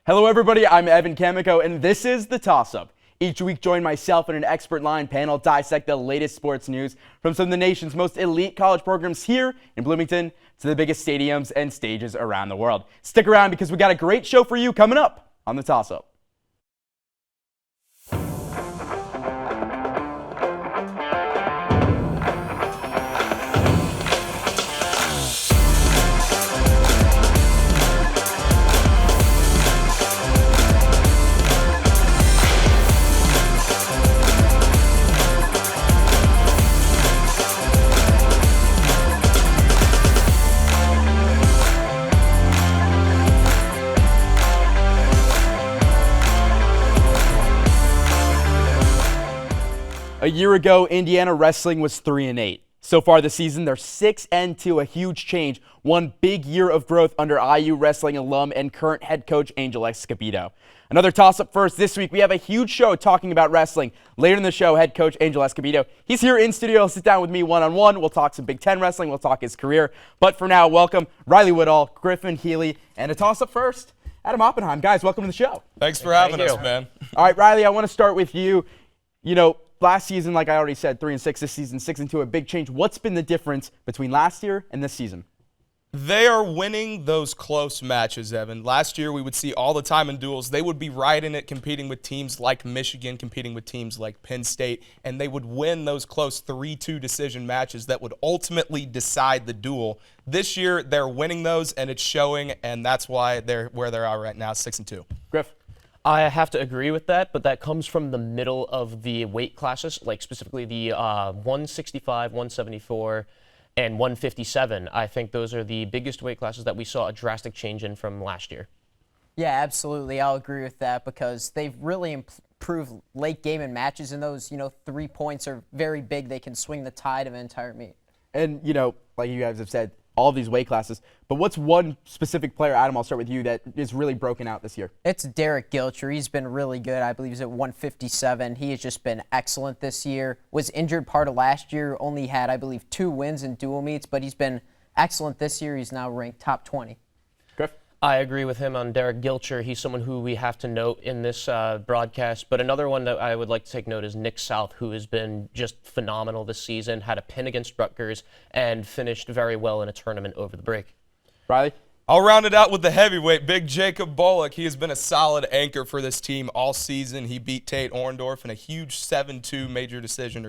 Hello everybody, I'm Evan Kamiko, and this is The Toss-Up. Each week, join myself and an expert line panel dissect the latest sports news from some of the nation's most elite college programs here in Bloomington to the biggest stadiums and stages around the world. Stick around because we got a great show for you coming up on The Toss-Up. A year ago, Indiana wrestling was 3-8. So far this season, they're 6-2, a huge change. One big year of growth under IU wrestling alum and current head coach Angel Escobedo. Another toss-up first. This week, we have a huge show talking about wrestling. Later in the show, head coach Angel Escobedo, he's here in studio. He'll sit down with me one-on-one. We'll talk some Big Ten wrestling. We'll talk his career. But for now, welcome Riley Woodall, Griffin Healy, and a toss-up first, Adam Oppenheim. Guys, welcome to the show. Thanks for having us, man. All right, Riley, I want to start with you. Last season, like I already said, 3-6. This season, 6-2, a big change. What's been the difference between last year and this season? They are winning those close matches, Evan. Last year, we would see all the time in duels. They would be right in it, competing with teams like Michigan, competing with teams like Penn State, and they would win those close 3-2 decision matches that would ultimately decide the duel. This year, they're winning those, and it's showing, and that's why they're where they are right now, 6-2. Griff? I have to agree with that, but that comes from the middle of the weight classes, like specifically the 165, 174, and 157. I think those are the biggest weight classes that we saw a drastic change in from last year. Yeah, absolutely. I'll agree with that because they've really improved late game and matches in those, 3 points are very big. They can swing the tide of an entire meet. And, like you guys have said, all of these weight classes. But what's one specific player, Adam, I'll start with you, that is really broken out this year? It's Derek Gilcher. He's been really good. I believe he's at 157. He has just been excellent this year. Was injured part of last year. Only had, I believe, 2 wins in dual meets, but he's been excellent this year. He's now ranked top 20. Griff? I agree with him on Derek Gilcher. He's someone who we have to note in this broadcast. But another one that I would like to take note is Nick South, who has been just phenomenal this season, had a pin against Rutgers, and finished very well in a tournament over the break. Riley? I'll round it out with the heavyweight, Big Jacob Bullock. He has been a solid anchor for this team all season. He beat Tate Orndorff in a huge 7-2 major decision,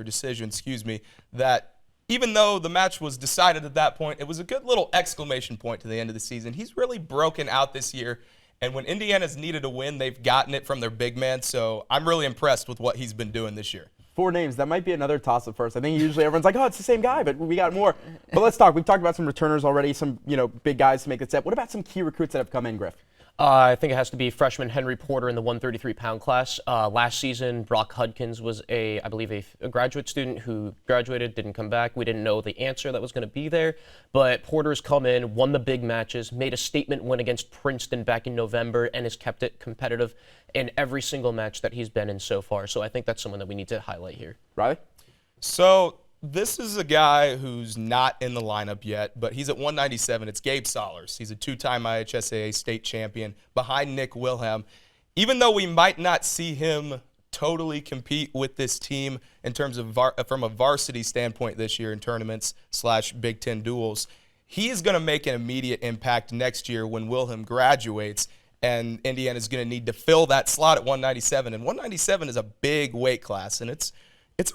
that even though the match was decided at that point, it was a good little exclamation point to the end of the season. He's really broken out this year, and when Indiana's needed a win, they've gotten it from their big man, so I'm really impressed with what he's been doing this year. 4 names. That might be another toss-up first. I think usually everyone's like, oh, it's the same guy, but we got more. But let's talk. We've talked about some returners already, some big guys to make the step. What about some key recruits that have come in, Griff? I think it has to be freshman Henry Porter in the 133-pound class. Last season, Brock Hudkins was I believe a graduate student who graduated, didn't come back. We didn't know the answer that was going to be there. But Porter's come in, won the big matches, made a statement win against Princeton back in November, and has kept it competitive in every single match that he's been in so far. So I think that's someone that we need to highlight here. Riley? So this is a guy who's not in the lineup yet, but he's at 197. It's Gabe Sollers. He's a 2-time IHSAA state champion behind Nick Wilhelm. Even though we might not see him totally compete with this team in terms of from a varsity standpoint this year in tournaments / Big Ten duels, he is going to make an immediate impact next year when Wilhelm graduates, and Indiana's going to need to fill that slot at 197. And 197 is a big weight class, and it's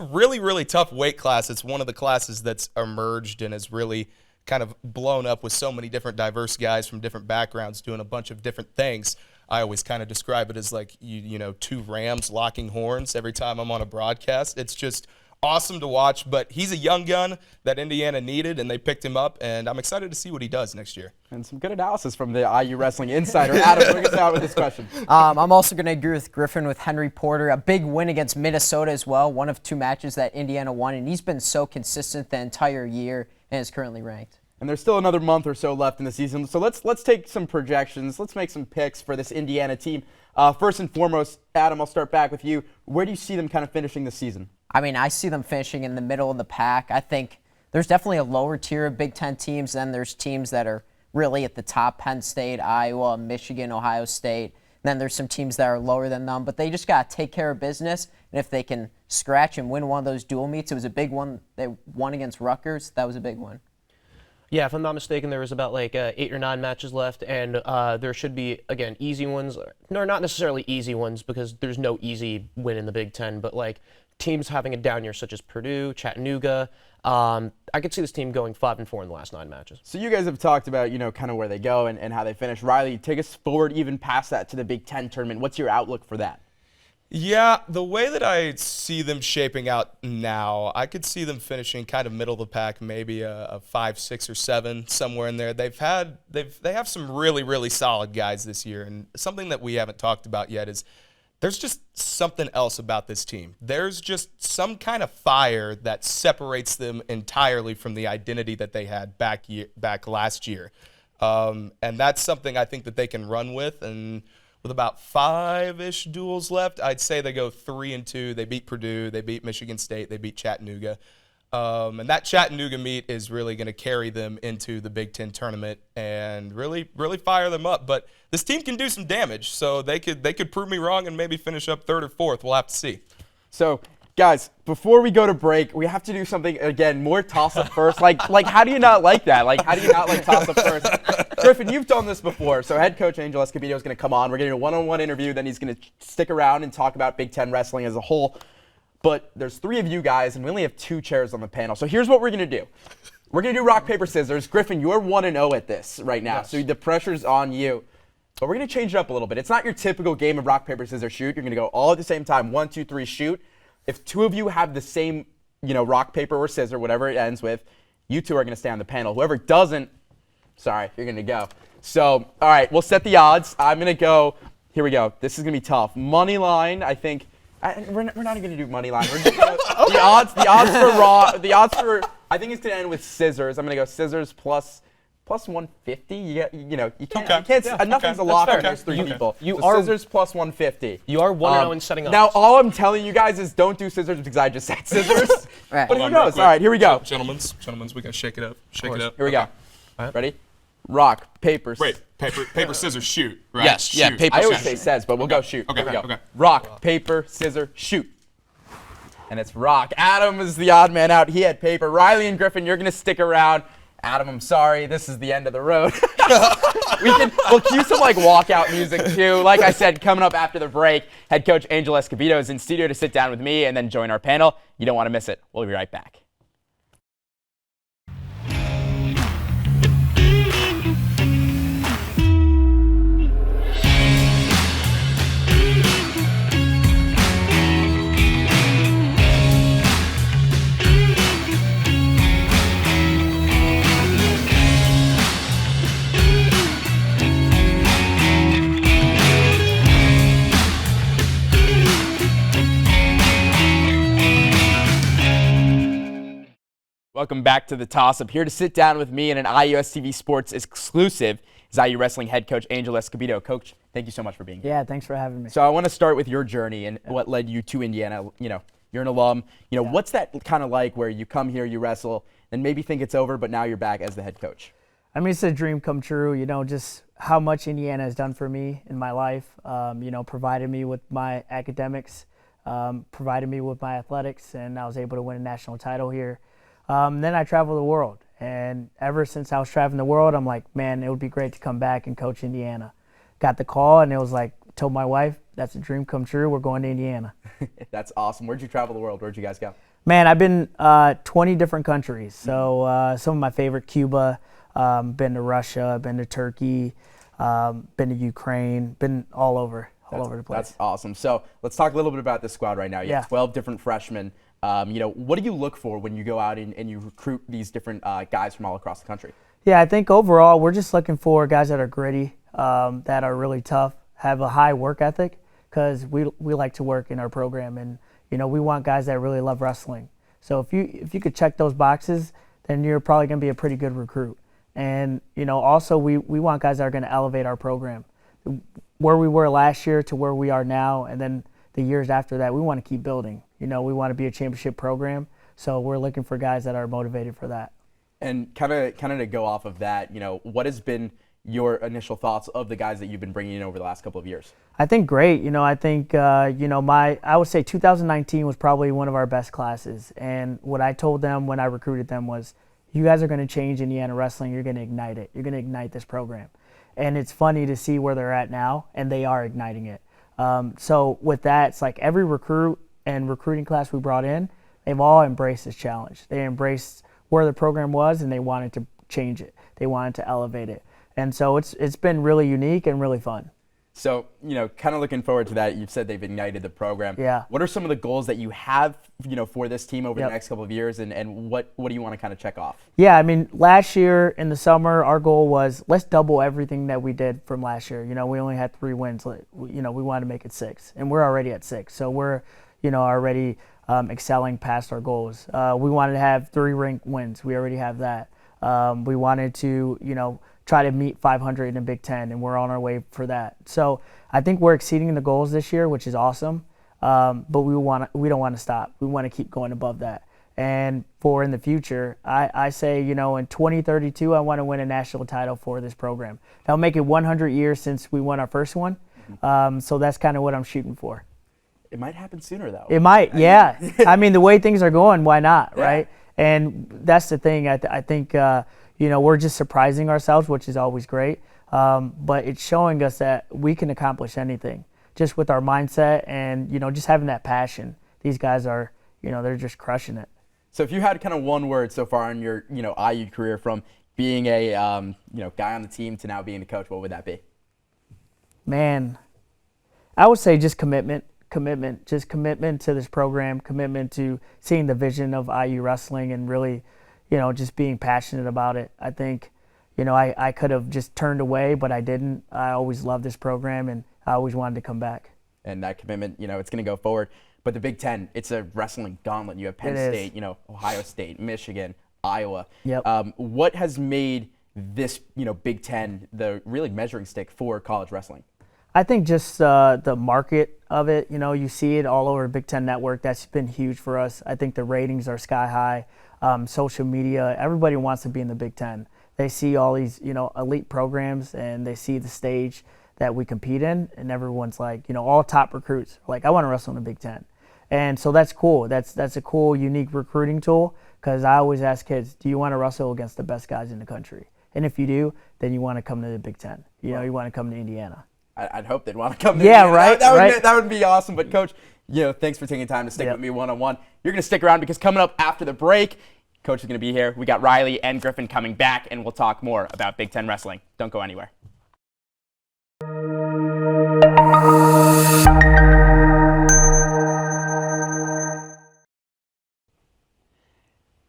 a really, really tough weight class. It's one of the classes that's emerged and has really kind of blown up with so many different diverse guys from different backgrounds doing a bunch of different things. I always kind of describe it as like, 2 rams locking horns every time I'm on a broadcast. It's just awesome to watch, but he's a young gun that Indiana needed, and they picked him up, and I'm excited to see what he does next year. And some good analysis from the IU Wrestling Insider. Adam, bring us out with this question. I'm also going to agree with Griffin with Henry Porter. A big win against Minnesota as well, one of 2 matches that Indiana won, and he's been so consistent the entire year and is currently ranked. And there's still another month or so left in the season, so let's take some projections. Let's make some picks for this Indiana team. First and foremost, Adam, I'll start back with you. Where do you see them kind of finishing the season? I see them finishing in the middle of the pack. I think there's definitely a lower tier of Big Ten teams. Then there's teams that are really at the top: Penn State, Iowa, Michigan, Ohio State. then there's some teams that are lower than them, but they just got to take care of business. And if they can scratch and win one of those dual meets, it was a big one. They won against Rutgers. That was a big one. Yeah, if I'm not mistaken, there was about like 8 or 9 matches left, and there should be, again, easy ones. No, not necessarily easy ones, because there's no easy win in the Big Ten, but like teams having a down year such as Purdue, Chattanooga. I could see this team going 5-4 in the last 9 matches. So you guys have talked about, kind of where they go and how they finish. Riley, take us forward even past that to the Big Ten tournament. What's your outlook for that? Yeah, the way that I see them shaping out now, I could see them finishing kind of middle of the pack, maybe a 5, 6, or 7, somewhere in there. They have some really, really solid guys this year, and something that we haven't talked about yet is there's just something else about this team. There's just some kind of fire that separates them entirely from the identity that they had back last year. And that's something I think that they can run with. And with about 5-ish duels left, I'd say they go 3-2. They beat Purdue, they beat Michigan State, they beat Chattanooga. And that Chattanooga meet is really going to carry them into the Big Ten tournament and really, really fire them up. But this team can do some damage, so they could prove me wrong and maybe finish up 3rd or 4th. We'll have to see. So, guys, before we go to break, we have to do something, again, more toss-up first. Like, how do you not like that? Like, how do you not like toss-up first? Griffin, you've done this before. So head coach Angel Escobedo is going to come on. We're getting a one-on-one interview. Then he's going to stick around and talk about Big Ten wrestling as a whole. But there's 3 of you guys, and we only have 2 chairs on the panel. So here's what we're going to do. We're going to do rock, paper, scissors. Griffin, you're 1-0 at this right now. Yes. So the pressure's on you. But we're going to change it up a little bit. It's not your typical game of rock, paper, scissors, shoot. You're going to go all at the same time. 1, 2, 3, shoot. If 2 of you have the same, rock, paper, or scissor, whatever it ends with, you 2 are going to stay on the panel. Whoever doesn't, sorry, you're going to go. So, all right, we'll set the odds. I'm going to go, here we go. This is going to be tough. Money line, I think. We're not even going to do money line. We're just gonna, the odds for I think it's going to end with scissors. I'm going to go scissors plus 150. You can't. Nothing's a lock when there's 3 people. Scissors plus 150. You are 1-0 in setting up. Now all I'm telling you guys is don't do scissors because I just said scissors. Right. But who knows? All right, here we go. Gentlemen, we got to shake it up. Shake it up. Here we go. Right. Ready? Rock, paper. Wait, paper, scissors, shoot. Right? Yes, shoot. yeah, paper, I always scissors. say says, but we'll go shoot. Okay, Here we go. okay. Rock, paper, scissors, shoot. And it's rock. Adam is the odd man out. He had paper. Riley and Griffin, you're going to stick around. Adam, I'm sorry. This is the end of the road. We'll cue some walkout music too. Like I said, coming up after the break, head coach Angel Escobedo is in studio to sit down with me and then join our panel. You don't want to miss it. We'll be right back. Welcome back to the Toss-Up. Here to sit down with me in an IUS TV Sports exclusive is IU Wrestling head coach Angel Escobedo. Coach, thank you so much for being here. Yeah, thanks for having me. So I want to start with your journey and what led you to Indiana. You're an alum. What's that kind of like where you come here, you wrestle, and maybe think it's over, but now you're back as the head coach? I mean, it's a dream come true, just how much Indiana has done for me in my life, provided me with my academics, provided me with my athletics, and I was able to win a national title here. Then I traveled the world, and ever since I was traveling the world, I'm like, man, it would be great to come back and coach Indiana. Got the call, and it was like, told my wife, that's a dream come true. We're going to Indiana. That's awesome. Where'd you travel the world? Where'd you guys go? Man, I've been 20 different countries. So some of my favorite, Cuba, been to Russia, been to Turkey, been to Ukraine, been all over the place. That's awesome. So let's talk a little bit about this squad right now. You have 12 different freshmen. What do you look for when you go out and you recruit these different guys from all across the country? Yeah, I think overall we're just looking for guys that are gritty, that are really tough, have a high work ethic, because we like to work in our program, and we want guys that really love wrestling. So if you could check those boxes, then you're probably going to be a pretty good recruit. And also we want guys that are going to elevate our program, where we were last year to where we are now, and then the years after that. We want to keep building. We want to be a championship program, so we're looking for guys that are motivated for that. And kind of to go off of that, what has been your initial thoughts of the guys that you've been bringing in over the last couple of years? I think great. I think, I would say 2019 was probably one of our best classes. And what I told them when I recruited them was, you guys are going to change Indiana wrestling. You're going to ignite it. You're going to ignite this program. And it's funny to see where they're at now, and they are igniting it. So with that, it's like every recruit and recruiting class we brought in, they've all embraced this challenge. They embraced where the program was, and they wanted to change it. They wanted to elevate it. And so it's been really unique and really fun. So, kind of looking forward to that. You've said they've ignited the program. Yeah. What are some of the goals that you have, for this team over the next couple of years, and what do you want to kind of check off? Yeah, I mean, last year in the summer, our goal was let's double everything that we did from last year. We only had 3 wins. We wanted to make it 6, and we're already at 6. So we're, already excelling past our goals. We wanted to have 3 ranked wins. We already have that. We wanted to, try to meet 500 in the Big Ten, and we're on our way for that. So I think we're exceeding the goals this year, which is awesome. But we don't want to stop. We want to keep going above that. And for in the future, I say, in 2032, I want to win a national title for this program. That'll make it 100 years since we won our first one. So that's kind of what I'm shooting for. It might happen sooner, though. It might, yeah. I mean, the way things are going, why not, Yeah. right? And that's the thing. I think, we're just surprising ourselves, which is always great. But it's showing us that we can accomplish anything just with our mindset and, just having that passion. These guys are, they're just crushing it. So if you had kind of one word so far in your, IU career from being a, guy on the team to now being the coach, what would that be? Man, I would say just commitment to this program, commitment to seeing the vision of IU wrestling and really, just being passionate about it. I think, I could have just turned away, but I didn't. I always loved this program, and I always wanted to come back. And that commitment, it's going to go forward. But the Big Ten, it's a wrestling gauntlet. You have Penn State, Ohio State, Michigan, Iowa. Yep. What has made this, Big Ten the really measuring stick for college wrestling? I think just the market of it, you see it all over Big Ten Network. That's been huge for us. I think the ratings are sky high. Social media, everybody wants to be in the Big Ten. They see all these, elite programs, and they see the stage that we compete in, and everyone's like, all top recruits are like, I want to wrestle in the Big Ten. And so that's cool. That's a cool, unique recruiting tool, because I always ask kids, do you want to wrestle against the best guys in the country? And if you do, then you want to come to the Big Ten. You want to come to Indiana. I'd hope they'd want to come to Yeah, Indiana. right, That would be awesome. But, Coach, thanks for taking time to stick with me one-on-one. You're going to stick around because coming up after the break, Coach is going to be here. We got Riley and Griffin coming back, and we'll talk more about Big Ten wrestling. Don't go anywhere.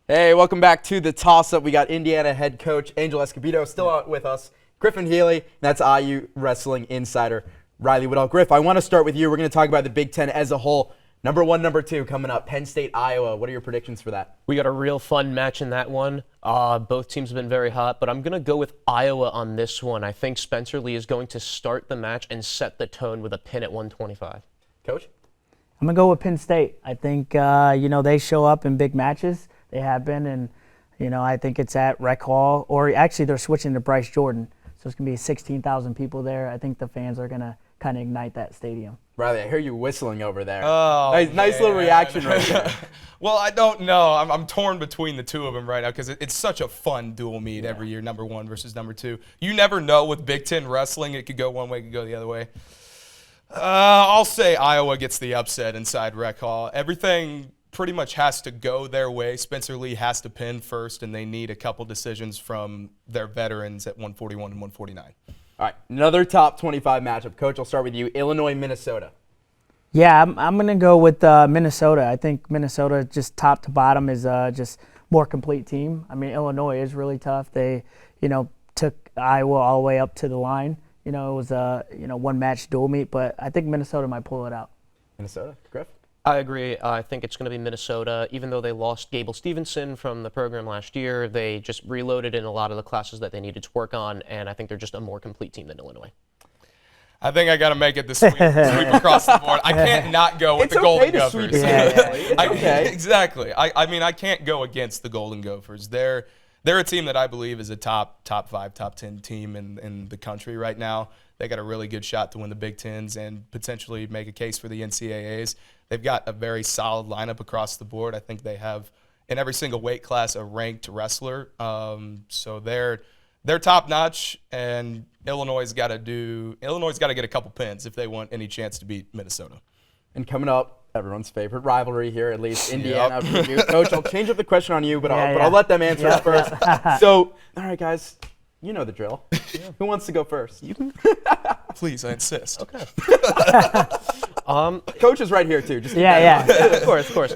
Hey, welcome back to the toss-up. We got Indiana head coach Angel Escobedo still out with us. Griffin Healy, and that's IU wrestling insider Riley Woodall. Griff, I want to start with you. We're going to talk about the Big Ten as a whole. Number 1, number 2 coming up, Penn State, Iowa. What are your predictions for that? We got a real fun match in that one. Both teams have been very hot, but I'm going to go with Iowa on this one. I think Spencer Lee is going to start the match and set the tone with a pin at 125. Coach? I'm going to go with Penn State. I think, they show up in big matches. They have been, and, I think it's at Rec Hall, or actually they're switching to Bryce Jordan. So it's going to be 16,000 people there. I think the fans are going to kind of ignite that stadium. Riley, I hear you whistling over there. Oh, nice little reaction right there. Well, I don't know. I'm torn between the two of them right now because it's such a fun dual meet every year, number 1 versus number 2. You never know with Big Ten wrestling. It could go one way, it could go the other way. I'll say Iowa gets the upset inside Rec Hall. Everything pretty much has to go their way. Spencer Lee has to pin first, and they need a couple decisions from their veterans at 141 and 149. All right, another top 25 matchup. Coach, I'll start with you. Illinois, Minnesota. Yeah, I'm going to go with Minnesota. I think Minnesota, just top to bottom, is just more complete team. I mean, Illinois is really tough. They, took Iowa all the way up to the line. It was a, one-match dual meet, but I think Minnesota might pull it out. Minnesota, Griff? I agree. I think it's going to be Minnesota. Even though they lost Gable Stevenson from the program last year, they just reloaded in a lot of the classes that they needed to work on, and I think they're just a more complete team than Illinois. I think I got to make it the sweep across the board. I can't not go with the Golden Gophers. Yeah, it's okay. Exactly. I mean, I can't go against the Golden Gophers. They're they're a team that I believe is a top 5, top 10 team in the country right now. They got a really good shot to win the Big Tens and potentially make a case for the NCAAs. They've got a very solid lineup across the board. I think they have in every single weight class a ranked wrestler. So they're top notch, and Illinois got to get a couple pins if they want any chance to beat Minnesota. And coming up, everyone's favorite rivalry here, at least Indiana. Purdue. Coach, I'll change up the question on you, but I'll let them answer it first. So, all right, guys, you know the drill. Who wants to go first? You can. Please, I insist. Okay. Coach is right here too. Just Of course.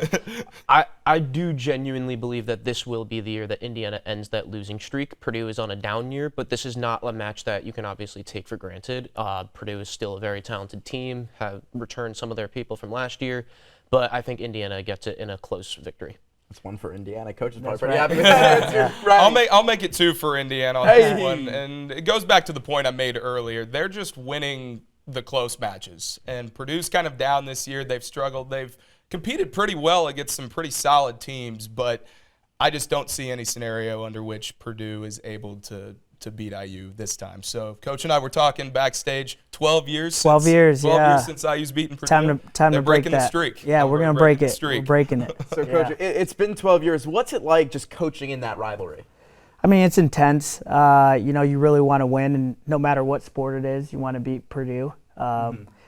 I do genuinely believe that this will be the year that Indiana ends that losing streak. Purdue is on a down year, but this is not a match that you can obviously take for granted. Purdue is still a very talented team, have returned some of their people from last year, but I think Indiana gets it in a close victory. That's one for Indiana. Coach is That's probably right. pretty happy with that. Right. I'll make it 2 for Indiana on this one, and it goes back to the point I made earlier. They're just winning the close matches, and Purdue's kind of down this year. They've struggled. They've competed pretty well against some pretty solid teams, but I just don't see any scenario under which Purdue is able to beat IU this time. So Coach and I were talking backstage. 12 years. 12 years, 12 yeah. years since IU's beaten Purdue. Time They're to break breaking that. the streak. Yeah, we're gonna break it. Streak. We're breaking it. So, Coach, it's been 12 years. What's it like just coaching in that rivalry? I mean, it's intense. You really want to win, and no matter what sport it is, you want to beat Purdue.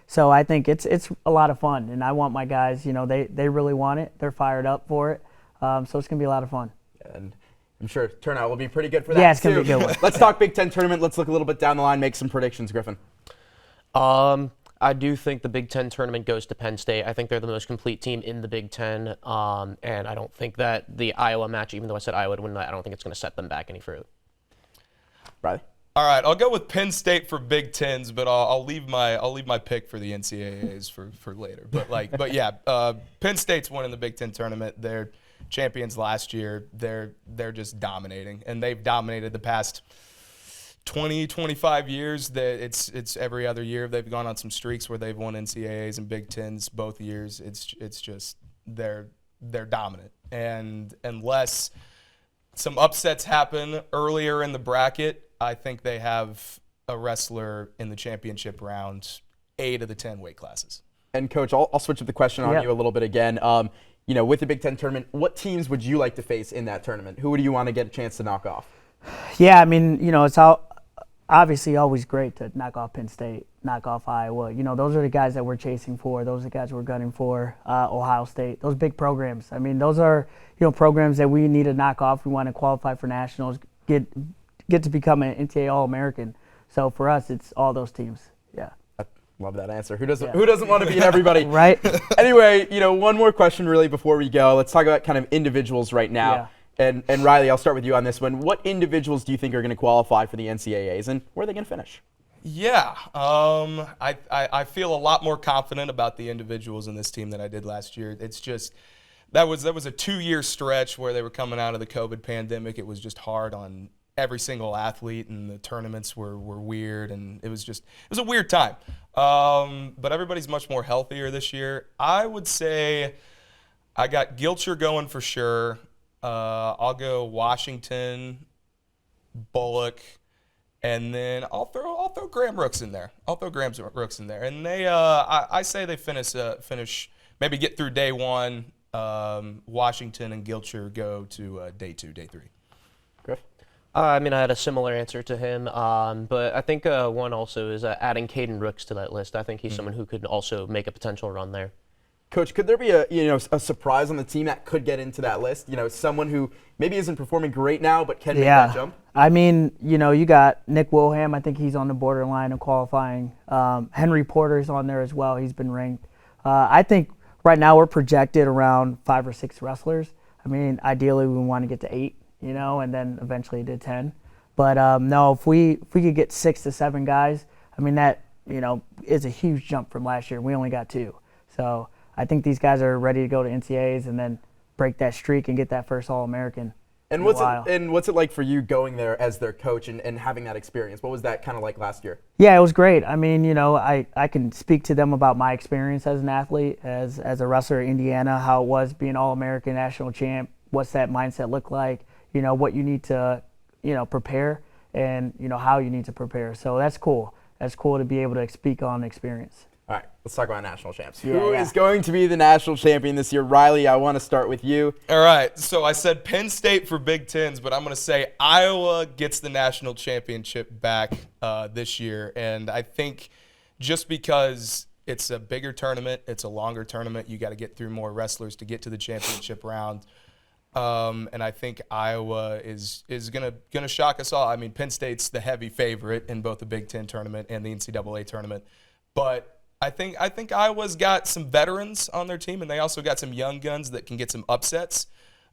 So I think it's a lot of fun, and I want my guys. They really want it. They're fired up for it. So it's gonna be a lot of fun. And I'm sure turnout will be pretty good for that. Yeah, it's gonna too. be a good one. Let's talk Big Ten tournament. Let's look a little bit down the line, make some predictions, Griffin. I do think the Big Ten tournament goes to Penn State. I think they're the most complete team in the Big Ten, and I don't think that the Iowa match, even though I said Iowa would win, I don't think it's going to set them back any further. Riley? All right, I'll go with Penn State for Big Tens, but I'll leave my pick for the NCAAs for later. But yeah, Penn State's winning the Big Ten tournament. They're champions last year. They're just dominating, and they've dominated the past 20, 25 years. That it's every other year they've gone on some streaks where they've won NCAAs and Big Tens both years. It's just they're dominant, and unless some upsets happen earlier in the bracket, I think they have a wrestler in the championship round 8 of the 10 weight classes. And Coach, I'll switch up the question on you a little bit again. With the Big Ten tournament, what teams would you like to face in that tournament? Who would you want to get a chance to knock off? Yeah, I mean, it's obviously always great to knock off Penn State, knock off Iowa. Those are the guys that we're chasing for. Those are the guys we're gunning for. Ohio State, those big programs. I mean, those are programs that we need to knock off. We want to qualify for nationals, get to become an NCAA All-American. So for us, it's all those teams. Yeah. I love that answer. Who doesn't want to beat everybody? Right. Anyway, one more question really before we go. Let's talk about kind of individuals right now. Yeah. And Riley, I'll start with you on this one. What individuals do you think are going to qualify for the NCAAs, and where are they going to finish? Yeah, I feel a lot more confident about the individuals in this team than I did last year. It's just that was a 2-year stretch where they were coming out of the COVID pandemic. It was just hard on every single athlete, and the tournaments were weird, and it was a weird time. But everybody's much more healthier this year. I would say I got Gilcher going for sure. I'll go Washington, Bullock, and then I'll throw Graham Rooks in there. And they I say they finish maybe get through day 1. Washington and Gilcher go to day 2, day 3. Griff? I had a similar answer to him, but I think one also is adding Caden Rooks to that list. I think he's someone who could also make a potential run there. Coach, could there be a surprise on the team that could get into that list? Someone who maybe isn't performing great now but can make that jump? I mean, you got Nick Wilhelm. I think he's on the borderline of qualifying. Henry Porter's on there as well. He's been ranked. I think right now we're projected around 5 or 6 wrestlers. I mean, ideally we want to get to 8, and then eventually to 10. But no, if we could get 6 to 7 guys, I mean that is a huge jump from last year. We only got 2, so I think these guys are ready to go to NCAAs and then break that streak and get that first All-American. And what's it like for you going there as their coach and having that experience? What was that kind of like last year? Yeah, it was great. I mean, I can speak to them about my experience as an athlete, as a wrestler in Indiana, how it was being All-American national champ, what's that mindset look like. what you need to, prepare and, how you need to prepare. So that's cool. That's cool to be able to speak on experience. All right, let's talk about national champs. Yeah, Who is going to be the national champion this year? Riley, I want to start with you. All right, so I said Penn State for Big Tens, but I'm going to say Iowa gets the national championship back this year. And I think just because it's a bigger tournament, it's a longer tournament, you got to get through more wrestlers to get to the championship round. And I think Iowa is gonna shock us all. I mean, Penn State's the heavy favorite in both the Big Ten tournament and the NCAA tournament, but I think Iowa's got some veterans on their team, and they also got some young guns that can get some upsets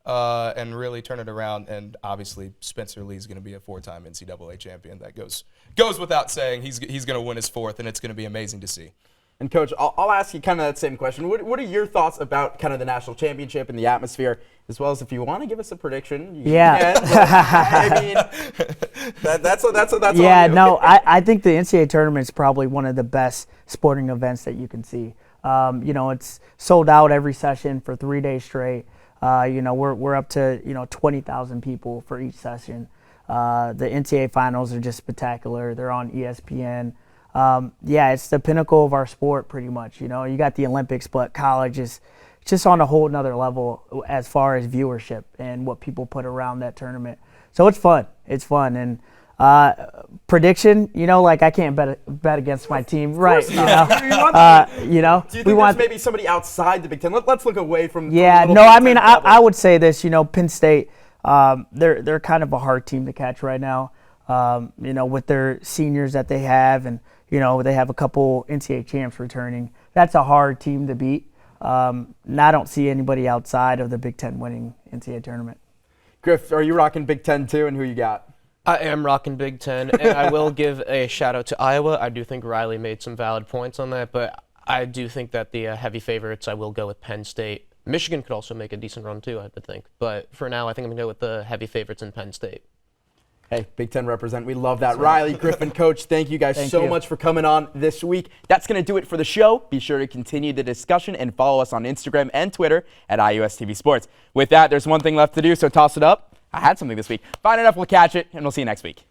and really turn it around. And obviously, Spencer Lee's going to be a 4-time NCAA champion. That goes without saying. He's going to win his 4th, and it's going to be amazing to see. And Coach, I'll ask you kind of that same question. What are your thoughts about kind of the national championship and the atmosphere, as well as if you want to give us a prediction? Yeah. I mean, that's Yeah, on you. no, I think the NCAA tournament is probably one of the best sporting events that you can see. It's sold out every session for 3 days straight. We're up to 20,000 people for each session. The NCAA finals are just spectacular. They're on ESPN. It's the pinnacle of our sport pretty much. You got the Olympics, but college is just on a whole nother level as far as viewership and what people put around that tournament. So it's fun. It's fun. And prediction, I can't bet against my team. Right. Do you think there's maybe somebody outside the Big Ten? Let's look away from Yeah, no, I mean, I would say this, Penn State, they're kind of a hard team to catch right now, with their seniors that they have, and they have a couple NCAA champs returning. That's a hard team to beat. And I don't see anybody outside of the Big Ten winning NCAA tournament. Griff, are you rocking Big Ten too, and who you got? I am rocking Big Ten, and I will give a shout-out to Iowa. I do think Riley made some valid points on that, but I do think that the heavy favorites, I will go with Penn State. Michigan could also make a decent run too, I would think. But for now, I think I'm going to go with the heavy favorites in Penn State. Hey, Big Ten represent. We love that. Riley, Griffin, Coach, thank you guys so much for coming on this week. That's going to do it for the show. Be sure to continue the discussion and follow us on Instagram and Twitter at IUSTV Sports. With that, there's one thing left to do, so toss it up. I had something this week. Find enough, we'll catch it, and we'll see you next week.